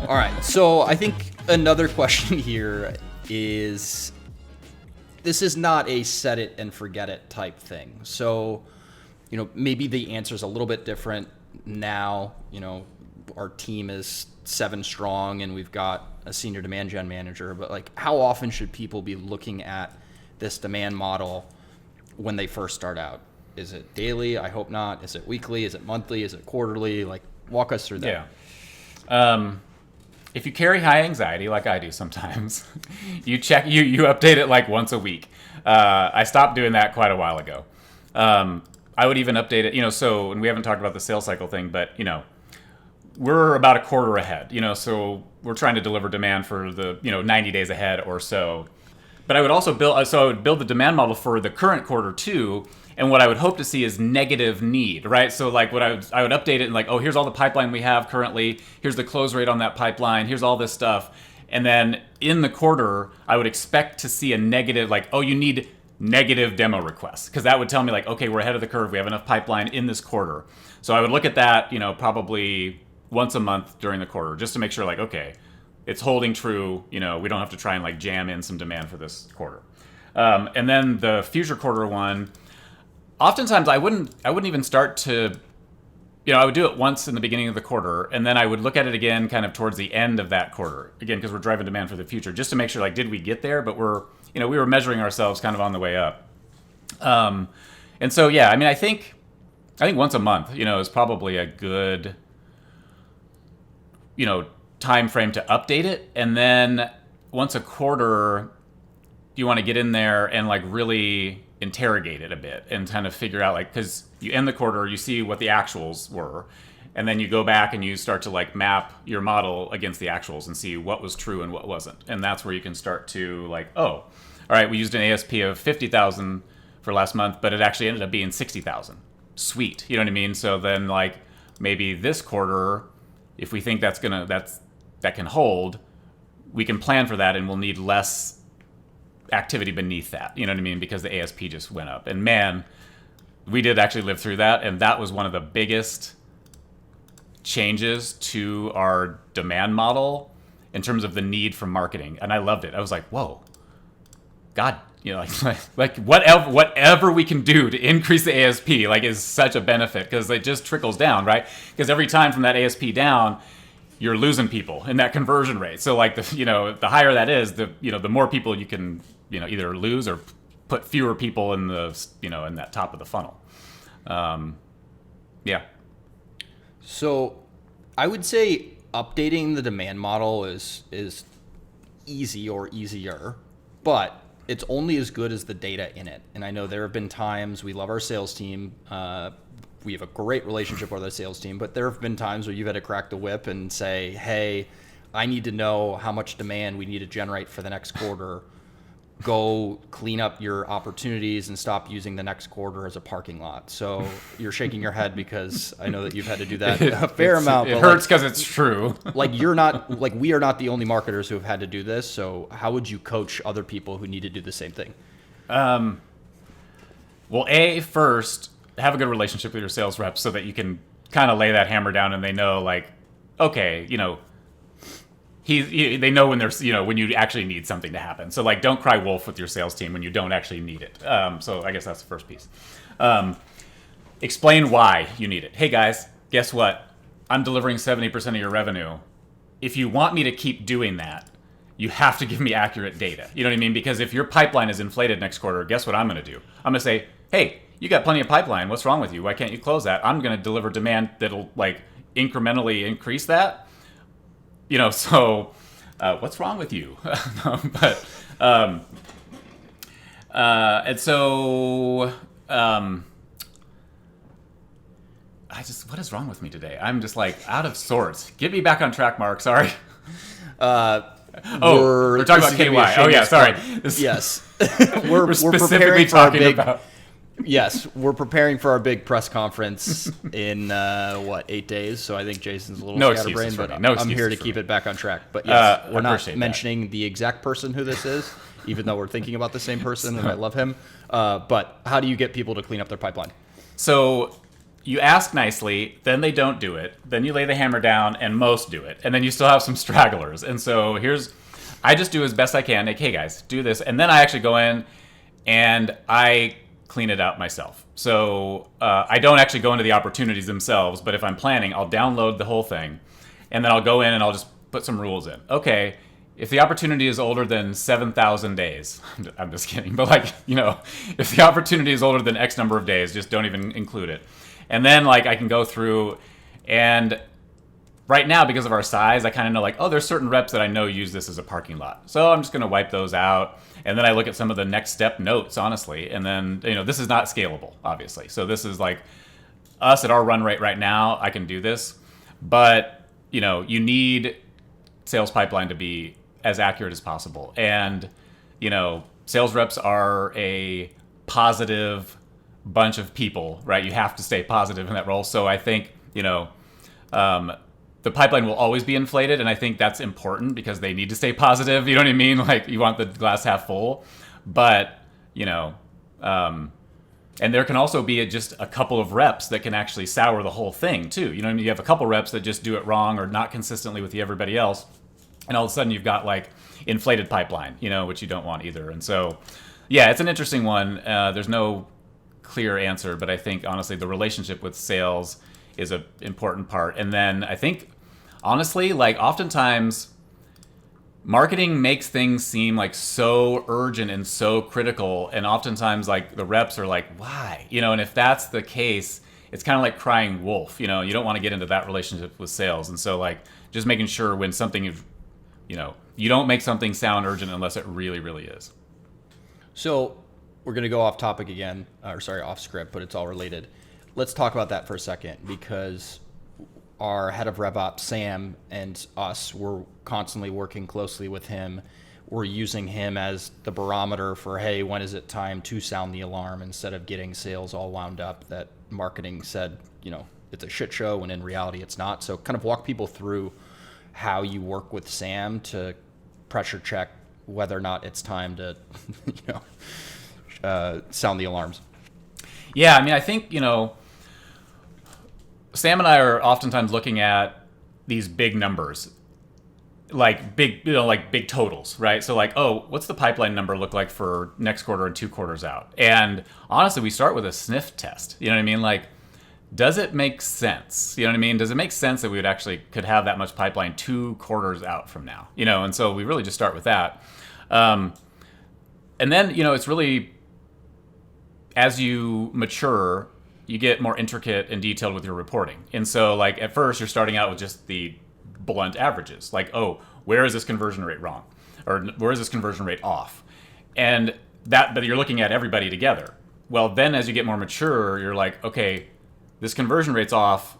All right, so I think another question here is, this is not a set it and forget it type thing. So, maybe the answer is a little bit different now. Our team is 7 strong and we've got a senior demand gen manager, but like, how often should people be looking at this demand model when they first start out? Is it daily? I hope not. Is it weekly? Is it monthly? Is it quarterly? Like, walk us through that. Yeah. If you carry high anxiety, like I do sometimes, you update it like once a week. I stopped doing that quite a while ago. I would even update it, and we haven't talked about the sales cycle thing, but, we're about a quarter ahead, so we're trying to deliver demand for the, 90 days ahead or so. But I would also build the demand model for the current quarter too. And what I would hope to see is negative need, right? So like I would update it and like, oh, here's all the pipeline we have currently. Here's the close rate on that pipeline. Here's all this stuff. And then in the quarter, I would expect to see a negative, like, oh, you need negative demo requests. Because that would tell me like, okay, we're ahead of the curve. We have enough pipeline in this quarter. So I would look at that, probably once a month during the quarter, just to make sure like, okay, it's holding true. We don't have to try and like jam in some demand for this quarter. And then the future quarter one, oftentimes I wouldn't even start to, I would do it once in the beginning of the quarter, and then I would look at it again kind of towards the end of that quarter, again, because we're driving demand for the future, just to make sure, like, did we get there? But we were measuring ourselves kind of on the way up. And so, yeah, I think once a month, is probably a good, time frame to update it. And then once a quarter, you want to get in there and like really interrogate it a bit and kind of figure out, like, because you end the quarter, you see what the actuals were, and then you go back and you start to like map your model against the actuals and see what was true and what wasn't. And that's where you can start to like, oh, all right, we used an ASP of 50,000 for last month, but it actually ended up being 60,000. Sweet, you know what I mean? So then like maybe this quarter, if we think that can hold, we can plan for that, and we'll need less activity beneath that, you know what I mean? Because the ASP just went up. And man, we did actually live through that, and that was one of the biggest changes to our demand model in terms of the need for marketing. And I loved it. I was like, whoa, God, like whatever we can do to increase the ASP like is such a benefit, because it just trickles down, right? Because every time from that ASP down, you're losing people in that conversion rate. So like the higher that is, the more people you can either lose or put fewer people in the in that top of the funnel. Yeah. So I would say updating the demand model is easy or easier, but it's only as good as the data in it. And I know there have been times, we love our sales team. We have a great relationship with our sales team, but there have been times where you've had to crack the whip and say, hey, I need to know how much demand we need to generate for the next quarter. Go clean up your opportunities and stop using the next quarter as a parking lot. So you're shaking your head because I know that you've had to do that a fair amount. It hurts because it's true. We are not the only marketers who have had to do this. So how would you coach other people who need to do the same thing? Well, first, have a good relationship with your sales reps so that you can kind of lay that hammer down and they know, like, okay, they know when there's, when you actually need something to happen. So like, don't cry wolf with your sales team when you don't actually need it. So I guess that's the first piece. Explain why you need it. Hey guys, guess what? I'm delivering 70% of your revenue. If you want me to keep doing that, you have to give me accurate data. You know what I mean? Because if your pipeline is inflated next quarter, guess what I'm going to do? I'm going to say, hey, you got plenty of pipeline. What's wrong with you? Why can't you close that? I'm going to deliver demand that'll like incrementally increase that. So what's wrong with you? And so what is wrong with me today? I'm just like out of sorts. Get me back on track, Mark. Sorry. We're talking about KY. Oh yeah, sorry. Yes. we're specifically talking about. Yes, we're preparing for our big press conference in 8 days. So I think Jason's a little scatterbrained, but I'm here to keep it back on track. But yes, we're not mentioning the exact person who this is, even though we're thinking about the same person and I love him. But how do you get people to clean up their pipeline? So you ask nicely, then they don't do it. Then you lay the hammer down, and most do it. And then you still have some stragglers. And so I just do as best I can. Like, hey guys, do this. And then I actually go in and I clean it out myself. So I don't actually go into the opportunities themselves, but if I'm planning, I'll download the whole thing. And then I'll go in and I'll just put some rules in. Okay, if the opportunity is older than 7,000 days, I'm just kidding, but like, if the opportunity is older than X number of days, just don't even include it. And then like I can go through, and right now because of our size, I kind of know like, oh, there's certain reps that I know use this as a parking lot. So I'm just going to wipe those out. And then I look at some of the next step notes, honestly. And then, this is not scalable, obviously. So this is like us at our run rate right now, I can do this. But, you need sales pipeline to be as accurate as possible. And, sales reps are a positive bunch of people, right? You have to stay positive in that role. So I think, the pipeline will always be inflated, and I think that's important because they need to stay positive. You know what I mean? Like you want the glass half full, but and there can also be just a couple of reps that can actually sour the whole thing too. You know what I mean? You have a couple reps that just do it wrong or not consistently with everybody else, and all of a sudden you've got like inflated pipeline, which you don't want either. And so, yeah, it's an interesting one. There's no clear answer, but I think honestly the relationship with sales is an important part. And then I think honestly, like oftentimes marketing makes things seem like so urgent and so critical, and oftentimes like the reps are like, why? And if that's the case, it's kind of like crying wolf. You don't want to get into that relationship with sales. And so like just making sure when something is, you don't make something sound urgent unless it really, really is. So we're going to go off topic again, off script, but it's all related. Let's talk about that for a second, because our head of RevOps, Sam, and us, we're constantly working closely with him. We're using him as the barometer for, hey, when is it time to sound the alarm, instead of getting sales all wound up that marketing said, it's a shit show, when in reality it's not. So kind of walk people through how you work with Sam to pressure check whether or not it's time to, sound the alarms. Yeah, I mean, I think, Sam and I are oftentimes looking at these big numbers, like big totals, right? So like, oh, what's the pipeline number look like for next quarter and 2 quarters out? And honestly, we start with a sniff test. You know what I mean? Like, does it make sense? You know what I mean? Does it make sense that we could have that much pipeline 2 quarters out from now? And so we really just start with that. And then, it's really, as you mature, you get more intricate and detailed with your reporting. And so like at first you're starting out with just the blunt averages. Like, oh, where is this conversion rate wrong? Or where is this conversion rate off? And but you're looking at everybody together. Well, then as you get more mature, you're like, okay, this conversion rate's off.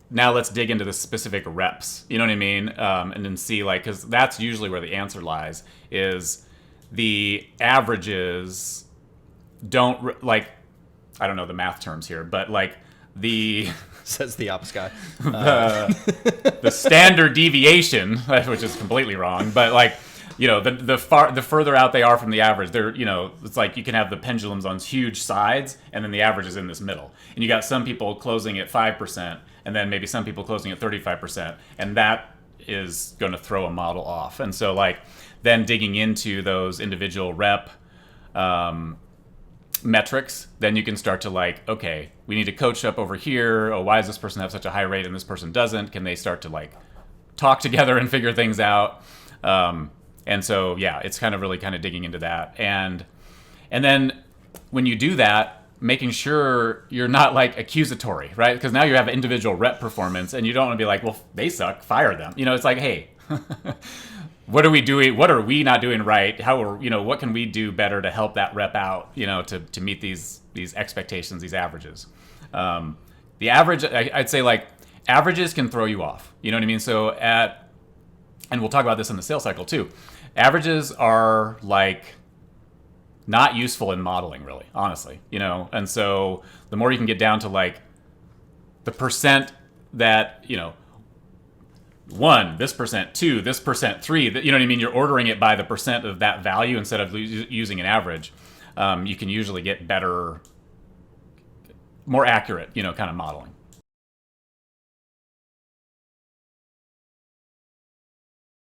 Now let's dig into the specific reps. You know what I mean? And then see because that's usually where the answer lies, is the averages don't I don't know the math terms here, but like the says the ops guy, the standard deviation, which is completely wrong, but like the further out they are from the average, they're it's like you can have the pendulums on huge sides, and then the average is in this middle, and you got some people closing at 5%, and then maybe some people closing at 35%, and that is going to throw a model off. And so like then digging into those individual rep metrics, then you can start to like, okay, we need to coach up over here. Oh, why does this person have such a high rate and this person doesn't? Can they start to like talk together and figure things out? And so, yeah, it's kind of really kind of digging into that. And then when you do that, making sure you're not like accusatory, right? Because now you have individual rep performance, and you don't want to be like, well, they suck, fire them. It's like, hey, what are we doing? What are we not doing right? What can we do better to help that rep out, to meet these expectations, these averages? The average, I'd say like averages can throw you off. You know what I mean? So and we'll talk about this in the sales cycle too. Averages are like not useful in modeling, really, honestly, And so the more you can get down to like the percent that, 1, this percent, 2, this percent, 3, you know what I mean? You're ordering it by the percent of that value instead of using an average. You can usually get better more accurate, kind of modeling.